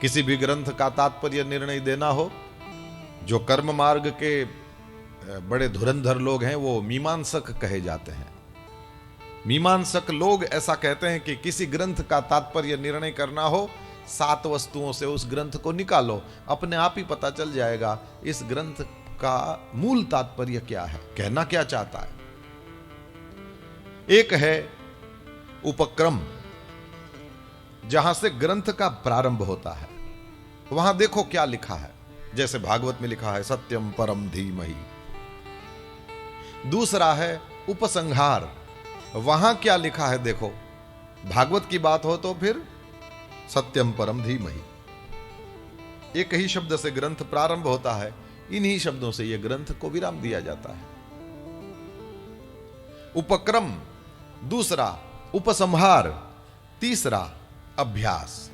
किसी भी ग्रंथ का तात्पर्य निर्णय देना हो, जो कर्म मार्ग के बड़े धुरंधर लोग हैं वो मीमांसक कहे जाते हैं। मीमांसक लोग ऐसा कहते हैं कि किसी ग्रंथ का तात्पर्य निर्णय करना हो, 7 वस्तुओं से उस ग्रंथ को निकालो, अपने आप ही पता चल जाएगा इस ग्रंथ का मूल तात्पर्य क्या है, कहना क्या चाहता है। एक है उपक्रम, जहां से ग्रंथ का प्रारंभ होता है, वहां देखो क्या लिखा है। जैसे भागवत में लिखा है सत्यम परम धीमहि। दूसरा है उपसंहार, वहां क्या लिखा है देखो। भागवत की बात हो तो फिर सत्यम परम धीमहि, एक ही शब्द से ग्रंथ प्रारंभ होता है, इन्हीं शब्दों से यह ग्रंथ को विराम दिया जाता है। उपक्रम दूसरा, उपसंहार तीसरा, अभ्यास।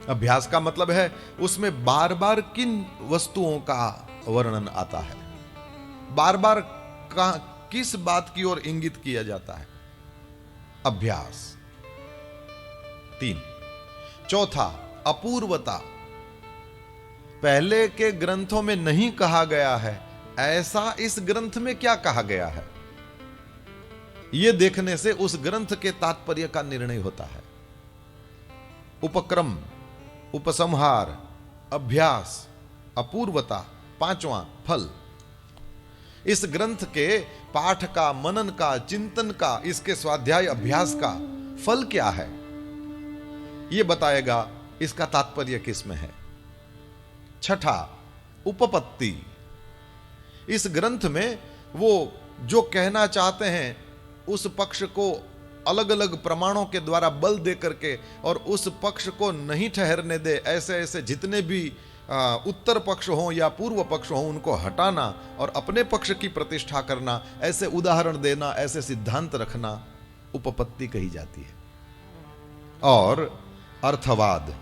अभ्यास का मतलब है उसमें बार बार किन वस्तुओं का वर्णन आता है, बार बार किस बात की ओर इंगित किया जाता है, अभ्यास। 3, चौथा अपूर्वता, पहले के ग्रंथों में नहीं कहा गया है ऐसा इस ग्रंथ में क्या कहा गया है, यह देखने से उस ग्रंथ के तात्पर्य का निर्णय होता है। उपक्रम, उपसंहार, अभ्यास, अपूर्वता, 5वां फल। इस ग्रंथ के पाठ का, मनन का, चिंतन का, इसके स्वाध्याय अभ्यास का फल क्या है, यह बताएगा इसका तात्पर्य किस में है। छठा उपपत्ति, इस ग्रंथ में वो जो कहना चाहते हैं उस पक्ष को अलग अलग प्रमाणों के द्वारा बल दे करके और उस पक्ष को नहीं ठहरने दे, ऐसे ऐसे जितने भी उत्तर पक्ष हों या पूर्व पक्ष हों उनको हटाना और अपने पक्ष की प्रतिष्ठा करना, ऐसे उदाहरण देना, ऐसे सिद्धांत रखना उपपत्ति कही जाती है। और अर्थवाद,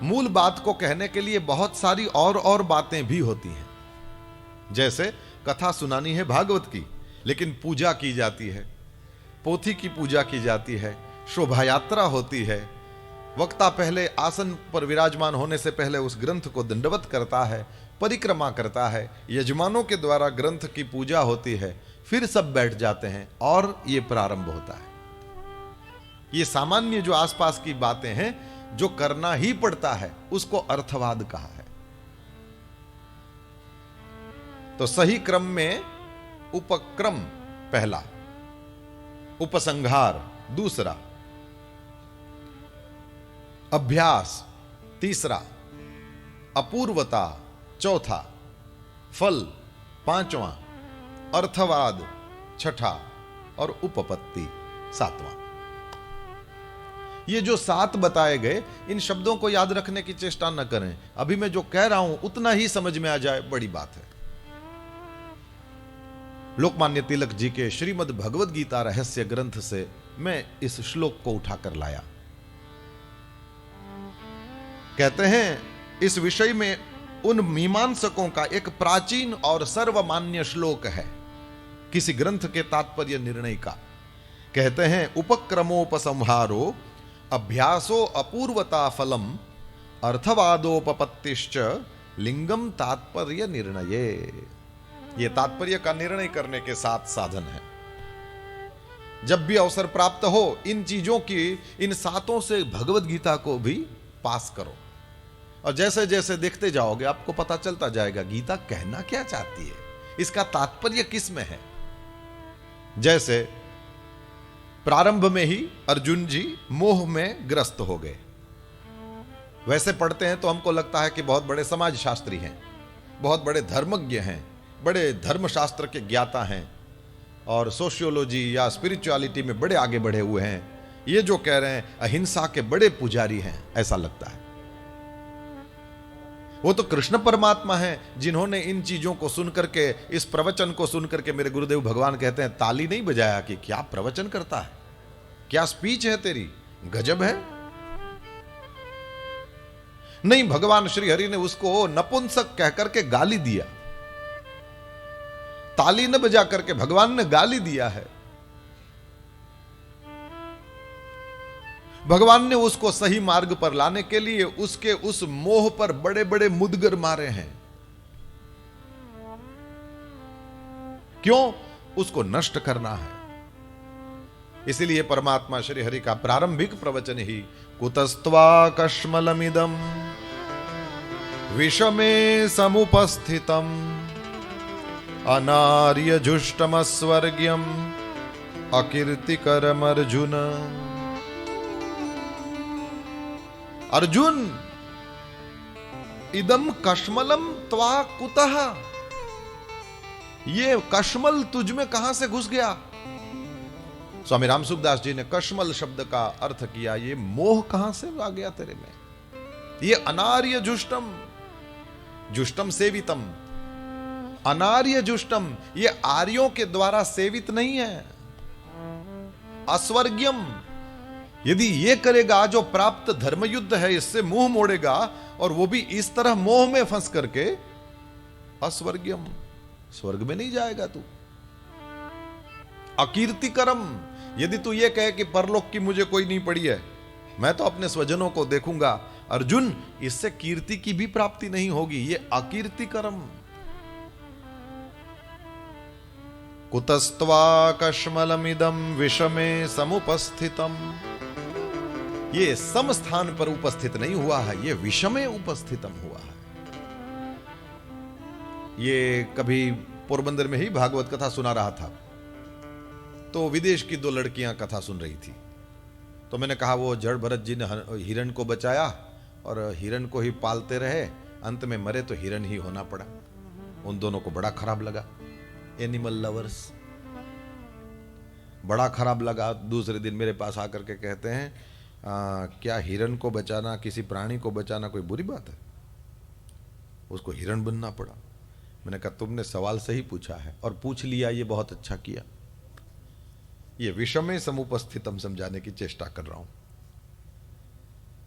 मूल बात को कहने के लिए बहुत सारी और बातें भी होती हैं। जैसे कथा सुनानी है भागवत की, लेकिन पूजा की जाती है, पोथी की पूजा की जाती है, शोभा यात्रा होती है, वक्ता पहले आसन पर विराजमान होने से पहले उस ग्रंथ को दंडवत करता है, परिक्रमा करता है, यजमानों के द्वारा ग्रंथ की पूजा होती है, फिर सब बैठ जाते हैं और ये प्रारंभ होता है। ये सामान्य जो आसपास की बातें हैं जो करना ही पड़ता है उसको अर्थवाद कहा है। तो सही क्रम में उपक्रम पहला, उपसंहार दूसरा, अभ्यास तीसरा, अपूर्वता चौथा, फल 5वां, अर्थवाद 6ठा और उपपत्ति 7वां। ये जो 7 बताए गए, इन शब्दों को याद रखने की चेष्टा न करें। अभी मैं जो कह रहा हूं उतना ही समझ में आ जाए, बड़ी बात है। लोकमान्य तिलक जी के श्रीमद् भगवद गीता रहस्य ग्रंथ से मैं इस श्लोक को उठाकर लाया। कहते हैं इस विषय में उन मीमांसकों का एक प्राचीन और सर्वमान्य श्लोक है किसी ग्रंथ के तात्पर्य निर्णय का। कहते हैं उपक्रमोपसंहारो अभ्यासो अपूर्वता फलम अर्थवादोपपत्तिश्च लिंगम तात्पर्य निर्णये। यह तात्पर्य का निर्णय करने के 7 साधन है। जब भी अवसर प्राप्त हो इन चीजों की, इन 7 से भगवद गीता को भी पास करो और जैसे जैसे देखते जाओगे आपको पता चलता जाएगा गीता कहना क्या चाहती है, इसका तात्पर्य किस में है। जैसे प्रारंभ में ही अर्जुन जी मोह में ग्रस्त हो गए। वैसे पढ़ते हैं तो हमको लगता है कि बहुत बड़े समाज शास्त्री हैं, बहुत बड़े धर्मज्ञ हैं, बड़े धर्मशास्त्र के ज्ञाता हैं और सोशियोलॉजी या स्पिरिचुअलिटी में बड़े आगे बढ़े हुए हैं। ये जो कह रहे हैं अहिंसा के बड़े पुजारी हैं, ऐसा लगता है। वो तो कृष्ण परमात्मा हैं जिन्होंने इन चीजों को सुन करके, इस प्रवचन को सुन करके, मेरे गुरुदेव भगवान कहते हैं ताली नहीं बजाया कि क्या प्रवचन करता है, क्या स्पीच है तेरी, गजब है। नहीं, भगवान श्री हरि ने उसको नपुंसक कहकर के गाली दिया। ताली न बजा करके भगवान ने गाली दिया है। भगवान ने उसको सही मार्ग पर लाने के लिए उसके उस मोह पर बड़े बड़े मुदगर मारे हैं। क्यों? उसको नष्ट करना है। इसीलिए परमात्मा श्री हरि का प्रारंभिक प्रवचन ही कुतस्त्वा कश्मलमिदम विषमे समुपस्थितम अनार्य जुष्टमस्वर्ग्यम अकीर्तिकरम अर्जुन। अर्जुन, इदम कश्मलम त्वा कुतः, ये कश्मल तुझ में कहां से घुस गया? स्वामी राम सुखदास जी ने कश्मल शब्द का अर्थ किया, ये मोह कहां से आ गया तेरे में? ये अनार्य जुष्टम, जुष्टम सेवितम, अनार्य जुष्टम, ये आर्यों के द्वारा सेवित नहीं है। अस्वर्ग्यम, यदि ये करेगा जो प्राप्त धर्मयुद्ध है, इससे मुंह मोड़ेगा और वो भी इस तरह मोह में फंस करके, अस्वर्ग्यम, स्वर्ग में नहीं जाएगा तू। अकीर्तिकरम, यदि तू ये कहे कि परलोक की मुझे कोई नहीं पड़ी है, मैं तो अपने स्वजनों को देखूंगा, अर्जुन इससे कीर्ति की भी प्राप्ति नहीं होगी, ये अकीर्तिकरम। कुतस्त्वा कश्मलमिदम विषमे समुपस्थितम, ये सम स्थान पर उपस्थित नहीं हुआ है, ये विषमे उपस्थितम हुआ है। ये कभी पोरबंदर में ही भागवत कथा सुना रहा था, तो विदेश की दो लड़कियां कथा सुन रही थी। तो मैंने कहा वो जड़ भरत जी ने हिरण को बचाया और हिरण को ही पालते रहे, अंत में मरे तो हिरण ही होना पड़ा। उन दोनों को बड़ा खराब लगा, एनिमल लवर्स, बड़ा खराब लगा। दूसरे दिन मेरे पास आकर के कहते हैं क्या हिरण को बचाना, किसी प्राणी को बचाना कोई बुरी बात है? उसको हिरण बनना पड़ा। मैंने कहा तुमने सवाल सही पूछा है और पूछ लिया, ये बहुत अच्छा किया। ये विषमे समुपस्थितम समझाने की चेष्टा कर रहा हूं।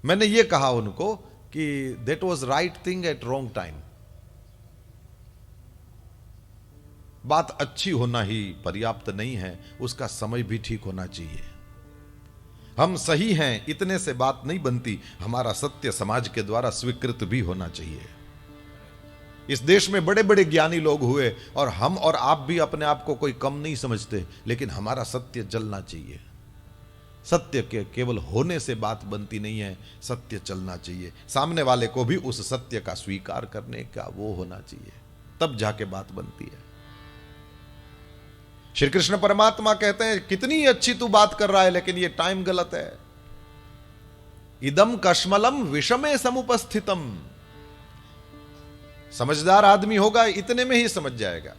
मैंने ये कहा उनको कि that was right thing at wrong time. बात अच्छी होना ही पर्याप्त नहीं है, उसका समय भी ठीक होना चाहिए। हम सही हैं इतने से बात नहीं बनती, हमारा सत्य समाज के द्वारा स्वीकृत भी होना चाहिए। इस देश में बड़े बड़े ज्ञानी लोग हुए और हम और आप भी अपने आप को कोई कम नहीं समझते, लेकिन हमारा सत्य चलना चाहिए। सत्य के केवल होने से बात बनती नहीं है, सत्य चलना चाहिए। सामने वाले को भी उस सत्य का स्वीकार करने का वो होना चाहिए, तब जाके बात बनती है। श्री कृष्ण परमात्मा कहते हैं कितनी अच्छी तू बात कर रहा है, लेकिन ये टाइम गलत है। इदम कश्मलम विषमे समुपस्थितम, समझदार आदमी होगा इतने में ही समझ जाएगा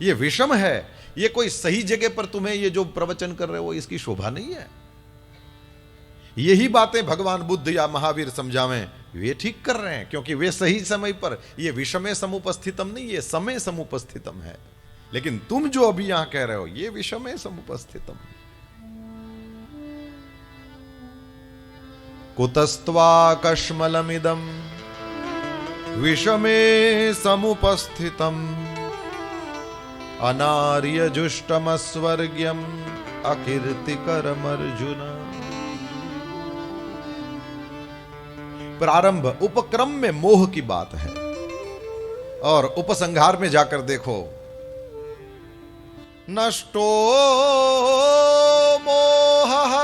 ये विषम है, ये कोई सही जगह पर तुम्हें ये जो प्रवचन कर रहे हो इसकी शोभा नहीं है। यही बातें भगवान बुद्ध या महावीर समझावें, वे ठीक कर रहे हैं, क्योंकि वे सही समय पर, ये विषमे समुपस्थितम नहीं, ये समय समुपस्थितम है। लेकिन तुम जो अभी यहां कह रहे हो ये विषमे समुपस्थितम। कुतस्त्वा कश्मलमिदम विषमे समुपस्थितम अनार्य जुष्टमस्वर्ग्यम अकीर्तिकरम अर्जुन। प्रारंभ उपक्रम में मोह की बात है, और उपसंहार में जाकर देखो, नष्टो मोहः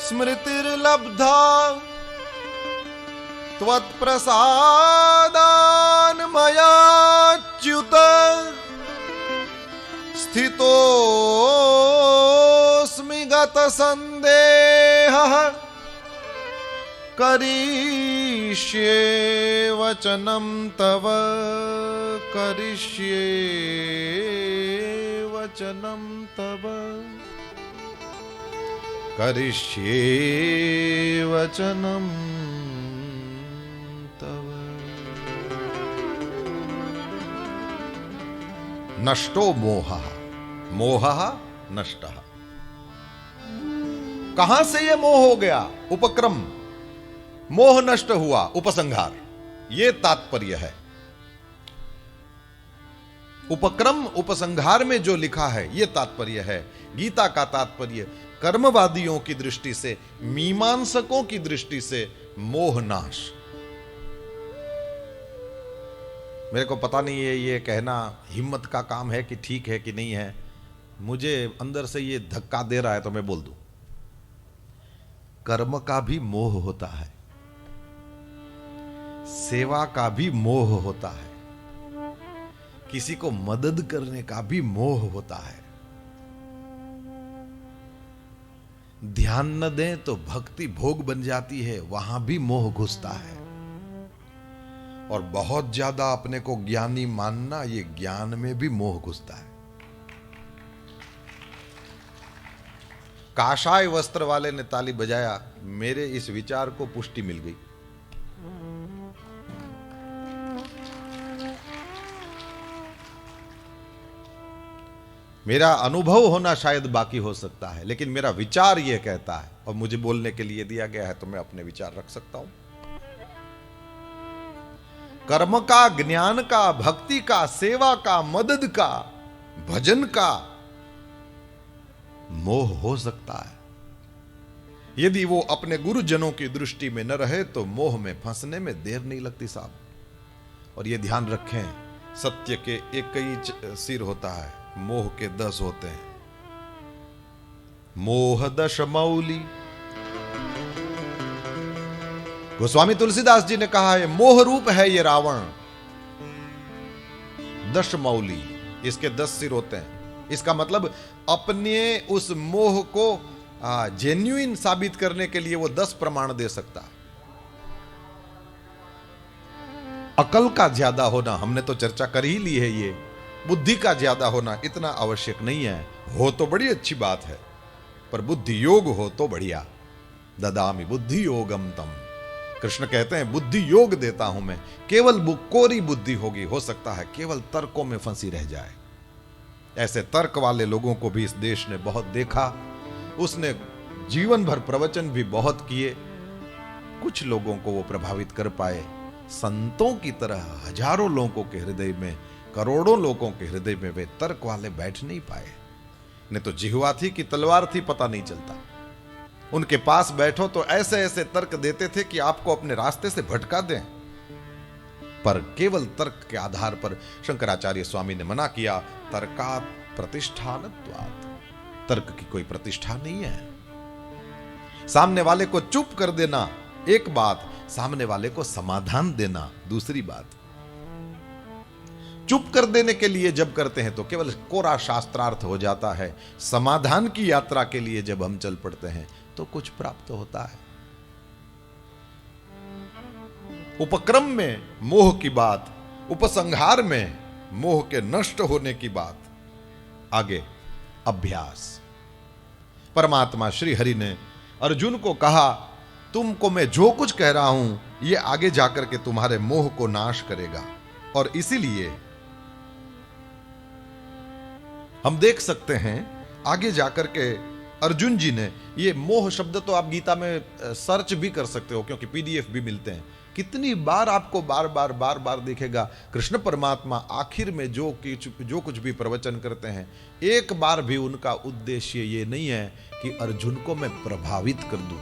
स्मृतिर्लब्धा त्वत्प्रसादान् मयाच्युत स्थितोऽस्मि गतसन्देहः करिष्ये वचनं तव करिष्ये वचनं तव करिष्ये वचनं तव। नष्टो मोहः, मोहः नष्टः। कहां से ये मोह हो गया? उपक्रम, मोह नष्ट हुआ, उपसंहार, ये तात्पर्य है। उपक्रम उपसंहार में जो लिखा है ये तात्पर्य है। गीता का तात्पर्य कर्मवादियों की दृष्टि से, मीमांसकों की दृष्टि से मोहनाश। मेरे को पता नहीं है ये कहना हिम्मत का काम है कि ठीक है कि नहीं है, मुझे अंदर से ये धक्का दे रहा है तो मैं बोल दूं। कर्म का भी मोह होता है, सेवा का भी मोह होता है, किसी को मदद करने का भी मोह होता है। ध्यान न दें तो भक्ति भोग बन जाती है, वहां भी मोह घुसता है। और बहुत ज्यादा अपने को ज्ञानी मानना, ये ज्ञान में भी मोह घुसता है। काशाय वस्त्र वाले ने ताली बजाया, मेरे इस विचार को पुष्टि मिल गई। मेरा अनुभव होना शायद बाकी हो सकता है, लेकिन मेरा विचार यह कहता है, और मुझे बोलने के लिए दिया गया है तो मैं अपने विचार रख सकता हूं। कर्म का, ज्ञान का, भक्ति का, सेवा का, मदद का, भजन का मोह हो सकता है। यदि वो अपने गुरुजनों की दृष्टि में न रहे तो मोह में फंसने में देर नहीं लगती साहब। और ये ध्यान रखें, सत्य के एक ही सिर होता है, मोह के 10 होते हैं। मोह 10 मौली। गोस्वामी तुलसीदास जी ने कहा है, मोह रूप है ये रावण, 10 मौली, इसके 10 सिर होते हैं। इसका मतलब अपने उस मोह को जेन्युइन साबित करने के लिए वो 10 प्रमाण दे सकता है। अकल का ज्यादा होना हमने तो चर्चा कर ही ली है, ये बुद्धि का ज्यादा होना इतना आवश्यक नहीं है। हो तो बड़ी अच्छी बात है, पर बुद्धि योग हो तो बढ़िया। ददामि बुद्धि योगम तम, कृष्ण कहते हैं बुद्धि योग देता हूं मैं। केवल कोरी बुद्धि होगी, हो सकता है केवल तर्कों में फंसी रह जाए। ऐसे तर्क वाले लोगों को भी इस देश ने बहुत देखा। उसने जीवन भर प्रवचन भी बहुत किए, कुछ लोगों को वो प्रभावित कर पाए। संतों की तरह हजारों लोगों के हृदय में, करोड़ों लोगों के हृदय में वे तर्क वाले बैठ नहीं पाए। नहीं तो जिह्वा थी कि तलवार थी पता नहीं चलता। उनके पास बैठो तो ऐसे ऐसे तर्क देते थे कि आपको अपने रास्ते से भटका दें। पर केवल तर्क के आधार पर शंकराचार्य स्वामी ने मना किया, तर्कात् प्रतिष्ठानत्वात्, तर्क की कोई प्रतिष्ठा नहीं है। सामने वाले को चुप कर देना एक बात, सामने वाले को समाधान देना दूसरी बात। चुप कर देने के लिए जब करते हैं तो केवल कोरा शास्त्रार्थ हो जाता है। समाधान की यात्रा के लिए जब हम चल पड़ते हैं तो कुछ प्राप्त होता है। उपक्रम में मोह की बात, उपसंहार में मोह के नष्ट होने की बात। आगे अभ्यास। परमात्मा श्री हरि ने अर्जुन को कहा, तुमको मैं जो कुछ कह रहा हूं ये आगे जाकर के तुम्हारे मोह को नाश करेगा। और इसीलिए हम देख सकते हैं आगे जाकर के अर्जुन जी ने, ये मोह शब्द तो आप गीता में सर्च भी कर सकते हो क्योंकि पीडीएफ भी मिलते हैं। कितनी बार आपको बार बार दिखेगा कृष्ण परमात्मा आखिर में जो कुछ भी प्रवचन करते हैं, एक बार भी उनका उद्देश्य ये नहीं है कि अर्जुन को मैं प्रभावित कर दूं।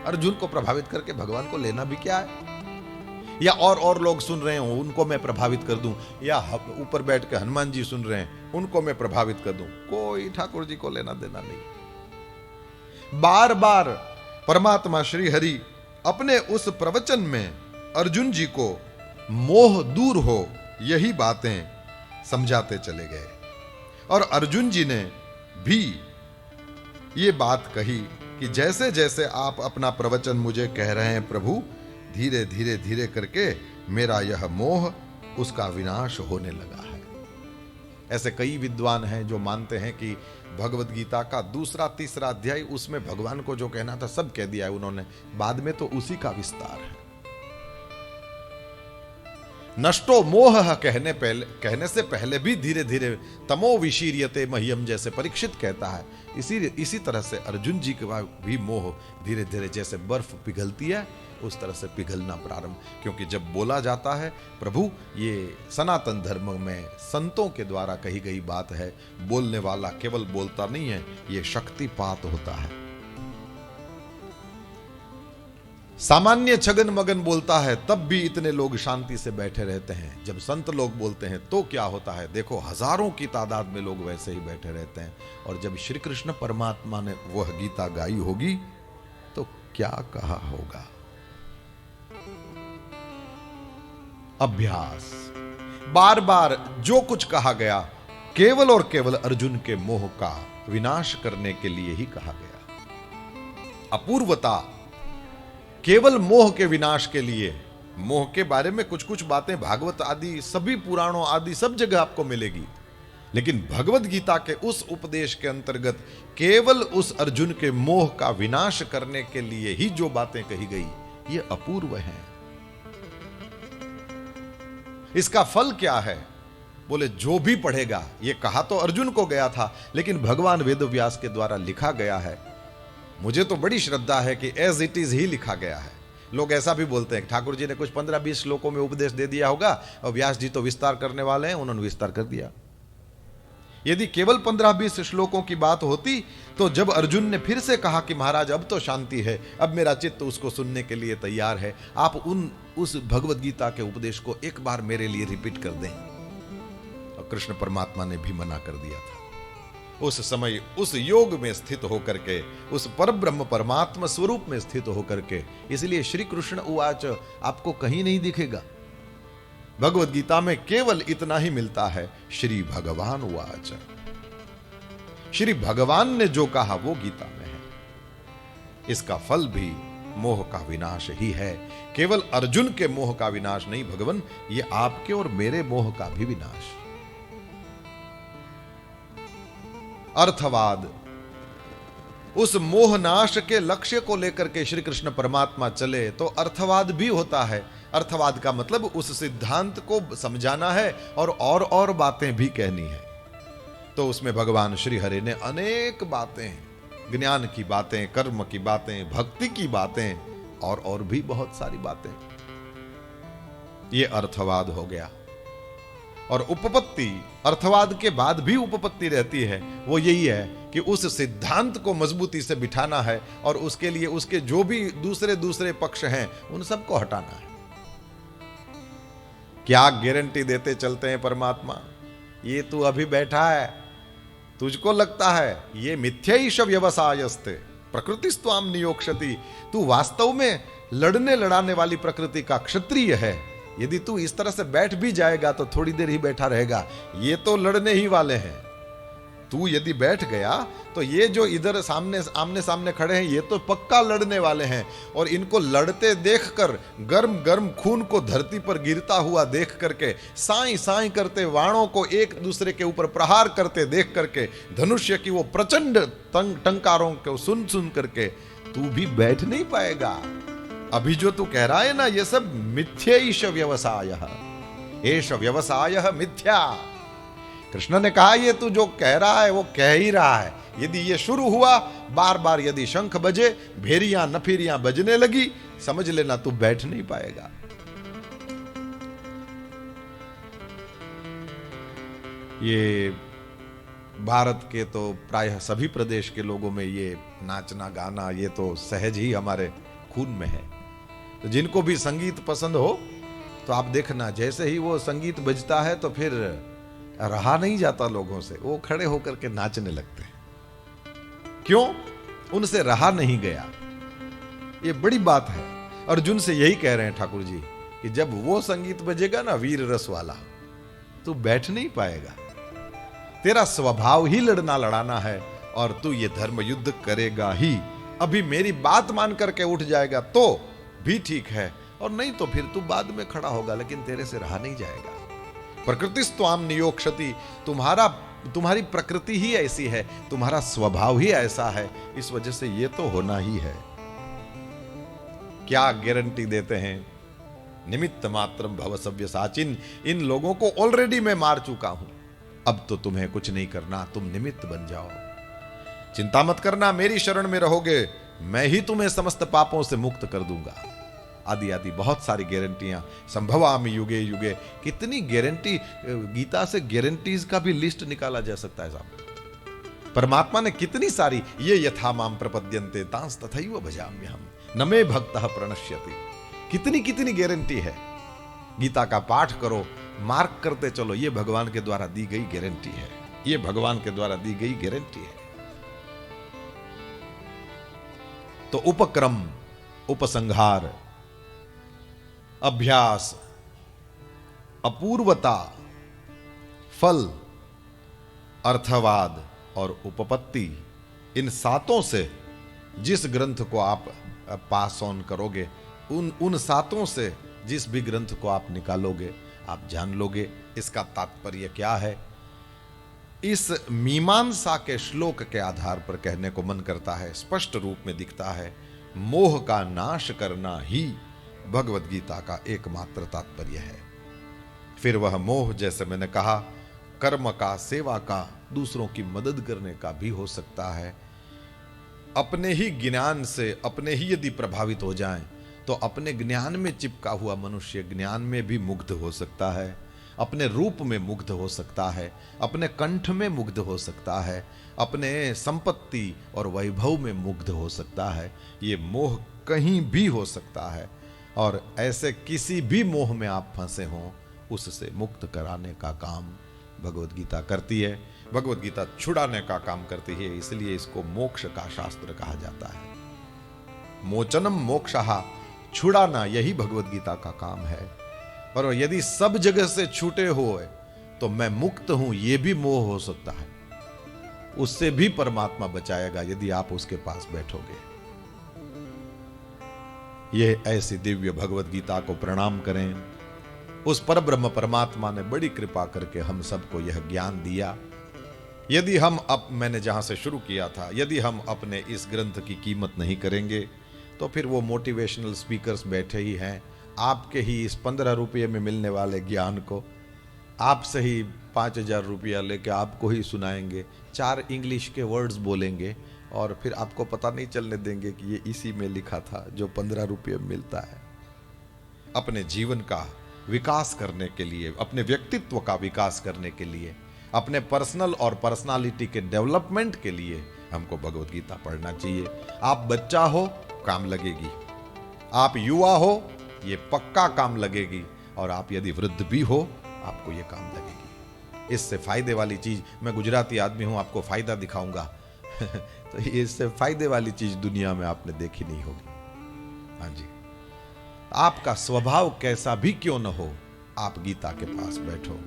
अर्जुन को प्रभावित करके भगवान को लेना भी क्या है? या और लोग सुन रहे हो उनको मैं प्रभावित कर दूं, या ऊपर बैठ के हनुमान जी सुन रहे हैं उनको मैं प्रभावित कर दूं, कोई ठाकुर जी को लेना देना नहीं। बार बार परमात्मा श्री हरि अपने उस प्रवचन में अर्जुन जी को मोह दूर हो यही बातें समझाते चले गए। और अर्जुन जी ने भी ये बात कही कि जैसे जैसे आप अपना प्रवचन मुझे कह रहे हैं प्रभु, धीरे धीरे धीरे करके मेरा यह मोह उसका विनाश होने लगा है। ऐसे कई विद्वान हैं जो मानते हैं कि भगवत गीता का 2-3 अध्याय उसमें भगवान को जो कहना था सब कह दिया है उन्होंने, बाद में तो उसी का विस्तार है। नष्टो मोह कहने से पहले भी धीरे धीरे तमो विशीर्यते मह्यम जैसे परीक्षित कहता है, इसी तरह से अर्जुन जी का भी मोह धीरे धीरे जैसे बर्फ पिघलती है उस तरह से पिघलना प्रारंभ। क्योंकि जब बोला जाता है प्रभु, ये सनातन धर्म में संतों के द्वारा कही गई बात है, बोलने वाला केवल बोलता नहीं है, ये शक्तिपात होता है। सामान्य छगन मगन बोलता है तब भी इतने लोग शांति से बैठे रहते हैं, जब संत लोग बोलते हैं तो क्या होता है? देखो, हजारों की तादाद में लोग वैसे ही बैठे रहते हैं। और जब श्री कृष्ण परमात्मा ने वह गीता गाई होगी तो क्या कहा होगा? अभ्यास, बार बार जो कुछ कहा गया केवल और केवल अर्जुन के मोह का विनाश करने के लिए ही कहा गया। अपूर्वता, केवल मोह के विनाश के लिए। मोह के बारे में कुछ कुछ बातें भागवत आदि सभी पुराणों आदि सब जगह आपको मिलेगी, लेकिन भगवत गीता के उस उपदेश के अंतर्गत केवल उस अर्जुन के मोह का विनाश करने के लिए ही जो बातें कही गई, ये अपूर्व हैं। इसका फल क्या है? बोले जो भी पढ़ेगा, ये कहा तो अर्जुन को गया था, लेकिन भगवान वेदव्यास के द्वारा लिखा गया है। मुझे तो बड़ी श्रद्धा है कि एज इट इज ही लिखा गया है। लोग ऐसा भी बोलते हैं ठाकुर जी ने कुछ 15-20 श्लोकों में उपदेश दे दिया होगा और व्यास जी तो विस्तार करने वाले हैं, उन्होंने विस्तार कर दिया। यदि केवल 15-20 श्लोकों की बात होती तो जब अर्जुन ने फिर से कहा कि महाराज अब तो शांति है, अब मेरा चित्त उसको सुनने के लिए तैयार है, आप उस भगवत गीता के उपदेश को एक बार मेरे लिए रिपीट कर दें। और कृष्ण परमात्मा ने भी मना कर दिया था। उस समय उस योग में स्थित होकर के, उस परब्रह्म परमात्मा स्वरूप में स्थित होकर के, इसलिए श्री कृष्ण उवाच आपको कहीं नहीं दिखेगा। भगवत गीता में केवल इतना ही मिलता है, श्री भगवान उवाच। श्री भगवान ने जो कहा वो गीता में है। इसका फल भी मोह का विनाश ही है। केवल अर्जुन के मोह का विनाश नहीं भगवान, ये आपके और मेरे मोह का भी विनाश। अर्थवाद, उस मोहनाश के लक्ष्य को लेकर के श्री कृष्ण परमात्मा चले तो अर्थवाद भी होता है। अर्थवाद का मतलब उस सिद्धांत को समझाना है और बातें भी कहनी है। तो उसमें भगवान श्री हरि ने अनेक बातें, ज्ञान की बातें, कर्म की बातें, भक्ति की बातें और भी बहुत सारी बातें, ये अर्थवाद हो गया। और उपपत्ति, अर्थवाद के बाद भी उपपत्ति रहती है, वो यही है कि उस सिद्धांत को मजबूती से बिठाना है और उसके लिए उसके जो भी दूसरे पक्ष हैं उन सबको हटाना है। क्या गारंटी देते चलते हैं परमात्मा? ये तू अभी बैठा है, तुझको लगता है ये मिथ्यैष व्यवसायस्ते प्रकृतिस्त्वाम नियोक्ष्यति, तू वास्तव में लड़ने लड़ाने वाली प्रकृति का क्षत्रिय है। यदि तू इस तरह से बैठ भी जाएगा तो थोड़ी देर ही बैठा रहेगा, ये तो लड़ने ही वाले हैं। तू यदि बैठ गया तो ये जो इधर आमने सामने खड़े हैं ये तो पक्का लड़ने वाले हैं। और इनको लड़ते देखकर, गर्म गर्म खून को धरती पर गिरता हुआ देख करके, साई साई करते वाणों को एक दूसरे के ऊपर प्रहार करते देख करके, धनुष्य की वो प्रचंड टंकारों को सुन सुन करके तू भी बैठ नहीं पाएगा। अभी जो तू कह रहा है ना, ये सब मिथ्यैष व्यवसायः, एष व्यवसायः मिथ्या। कृष्ण ने कहा ये तू जो कह रहा है वो कह ही रहा है। यदि ये शुरू हुआ, बार बार यदि शंख बजे, भेरियां नफीरियां बजने लगी, समझ लेना तू बैठ नहीं पाएगा। ये भारत के तो प्रायः सभी प्रदेश के लोगों में ये नाचना गाना ये तो सहज ही हमारे खून में है। तो जिनको भी संगीत पसंद हो तो आप देखना, जैसे ही वो संगीत बजता है तो फिर रहा नहीं जाता लोगों से, वो खड़े होकर के नाचने लगते हैं। क्यों? उनसे रहा नहीं गया। ये बड़ी बात है। अर्जुन से यही कह रहे हैं ठाकुर जी कि जब वो संगीत बजेगा ना वीर रस वाला, तू बैठ नहीं पाएगा। तेरा स्वभाव ही लड़ना लड़ाना है और तू ये धर्म युद्ध करेगा ही। अभी मेरी बात मान करके उठ जाएगा तो भी ठीक है, और नहीं तो फिर तू बाद में खड़ा होगा, लेकिन तेरे से रहा नहीं जाएगा। प्रकृतिस्त्वाम नियोक्ष्यति, तुम्हारी प्रकृति ही ऐसी है, तुम्हारा स्वभाव ही ऐसा है, इस वजह से ये तो होना ही है। क्या गारंटी देते हैं? निमित्त मात्रम भव सव्यसाचिन, इन लोगों को ऑलरेडी मैं मार चुका हूं, अब तो तुम्हें कुछ नहीं करना, तुम निमित्त बन जाओ। चिंता मत करना, मेरी शरण में रहोगे, मैं ही तुम्हें समस्त पापों से मुक्त कर दूंगा। आदि आदि बहुत सारी गारंटियां, संभवामि युगे युगे, कितनी गारंटी, गीता से गारंटीज का भी लिस्ट निकाला जा सकता है साहब। परमात्मा ने कितनी सारी, ये यथा माम प्रपद्यन्ते तांस तथैव भजाम्यहम् न मे भक्तः प्रणश्यति, कितनी कितनी गारंटी है। गीता का पाठ करो, मार्क करते चलो, ये भगवान के द्वारा दी गई गारंटी है, ये भगवान के द्वारा दी गई गारंटी है। तो उपक्रम, उपसंहार, अभ्यास, अपूर्वता, फल, अर्थवाद और उपपत्ति, इन सातों से जिस ग्रंथ को आप पास ऑन करोगे, उन सातों से जिस भी ग्रंथ को आप निकालोगे, आप जान लोगे इसका तात्पर्य क्या है। इस मीमांसा के श्लोक के आधार पर कहने को मन करता है, स्पष्ट रूप में दिखता है, मोह का नाश करना ही भगवत गीता का एकमात्र तात्पर्य है। फिर वह मोह, जैसे मैंने कहा, कर्म का, सेवा का, दूसरों की मदद करने का भी हो सकता है। अपने ही ज्ञान से अपने ही यदि प्रभावित हो जाएं तो अपने ज्ञान में चिपका हुआ मनुष्य ज्ञान में भी मुग्ध हो सकता है, अपने रूप में मुग्ध हो सकता है, अपने कंठ में मुग्ध हो सकता है, अपने संपत्ति और वैभव में मुग्ध हो सकता है। ये मोह कहीं भी हो सकता है, और ऐसे किसी भी मोह में आप फंसे हों, उससे मुक्त कराने का काम भगवत गीता करती है। भगवत गीता छुड़ाने का काम करती है, इसलिए इसको मोक्ष का शास्त्र कहा जाता है। मोचनम मोक्षः, छुड़ाना, यही भगवत गीता का काम है। और यदि सब जगह से छूटे हो तो मैं मुक्त हूं, यह भी मोह हो सकता है, उससे भी परमात्मा बचाएगा यदि आप उसके पास बैठोगे। यह ऐसी दिव्य भगवत गीता को प्रणाम करें। उस परब्रह्म परमात्मा ने बड़ी कृपा करके हम सबको यह ज्ञान दिया। यदि हम, अब मैंने जहां से शुरू किया था, यदि हम अपने इस ग्रंथ की कीमत नहीं करेंगे तो फिर वो मोटिवेशनल स्पीकर्स बैठे ही हैं, आपके ही इस 15 रुपये में मिलने वाले ज्ञान को आपसे ही 5,000 रुपया लेके आपको ही सुनाएंगे, 4 इंग्लिश के वर्ड्स बोलेंगे और फिर आपको पता नहीं चलने देंगे कि ये इसी में लिखा था जो 15 रुपये में मिलता है। अपने जीवन का विकास करने के लिए, अपने व्यक्तित्व का विकास करने के लिए, अपने पर्सनल और पर्सनालिटी के डेवलपमेंट के लिए हमको भगवत गीता पढ़ना चाहिए। आप बच्चा हो, काम लगेगी, आप युवा हो, ये पक्का काम लगेगी, और आप यदि वृद्ध भी हो, आपको ये काम लगेगी। इससे फायदे वाली चीज, मैं गुजराती आदमी हूं, आपको फायदा दिखाऊंगा तो इससे फायदे वाली चीज दुनिया में आपने देखी नहीं होगी। हाँ जी, आपका स्वभाव कैसा भी क्यों न हो, आप गीता के पास बैठो।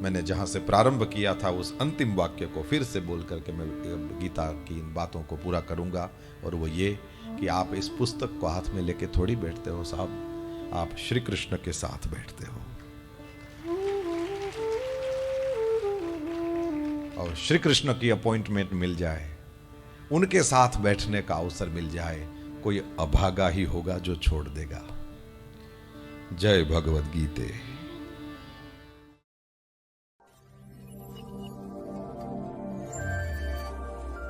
मैंने जहां से प्रारंभ किया था उस अंतिम वाक्य को फिर से बोल करके मैं गीता की इन बातों को पूरा करूंगा, और वो ये कि आप इस पुस्तक को हाथ में लेके थोड़ी बैठते हो साहब, आप श्री कृष्ण के साथ बैठते हो, और श्री कृष्ण की अपॉइंटमेंट मिल जाए, उनके साथ बैठने का अवसर मिल जाए, कोई अभागा ही होगा जो छोड़ देगा। जय भगवद गीते।